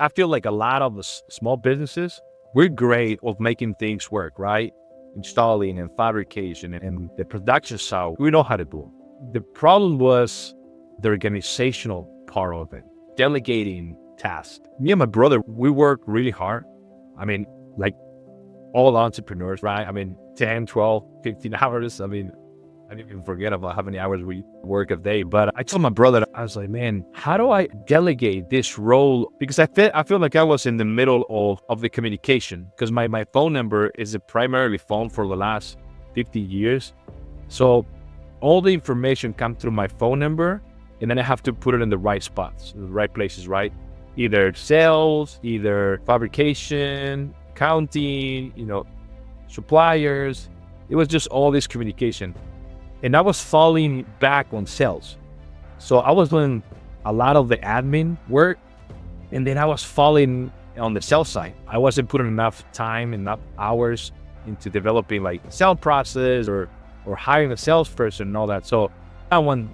I feel like a lot of the small businesses, we're great of making things work, right? Installing and fabrication and the production side, we know how to do it. The problem was the organizational part of it, delegating tasks. Me and my brother, we work really hard. I mean, like all entrepreneurs, right? I mean, 10, 12, 15 hours. I mean, I didn't even forget about how many hours we work a day. But I told my brother, I was like, man, how do I delegate this role? Because I feel like I was in the middle of the communication, because my phone number is a primary phone for the last 50 years. So all the information comes through my phone number, and then I have to put it in the right spots, the right places, right? Either sales, either fabrication, accounting, suppliers. It was just all this communication. And I was falling back on sales. So I was doing a lot of the admin work, and then I was falling on the sales side. I wasn't putting enough time, enough hours into developing like sales process or hiring a salesperson and all that. So one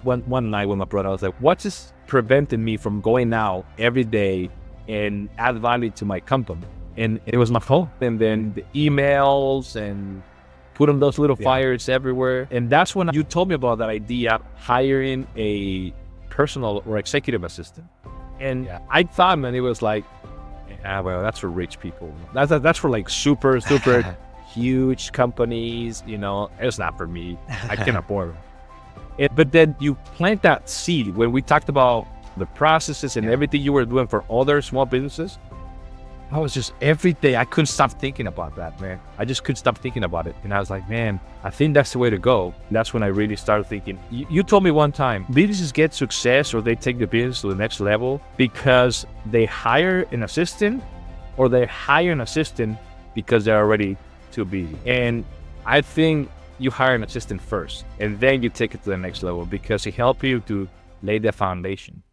night with my brother, I was like, what's this preventing me from going out every day and add value to my company? And it was my phone. And then the emails and putting those little fires everywhere. And that's when you told me about that idea, hiring a personal or executive assistant. And I thought, man, it was like, well, that's for rich people. That's for like super huge companies, it's not for me. I can't afford it. But then you plant that seed when we talked about the processes and everything you were doing for other small businesses. I was just, every day, I couldn't stop thinking about that, man. I just couldn't stop thinking about it. And I was like, man, I think that's the way to go. And that's when I really started thinking. You told me one time, businesses get success or they take the business to the next level because they hire an assistant, or they hire an assistant because they're already too busy. And I think you hire an assistant first, and then you take it to the next level because it helps you to lay the foundation.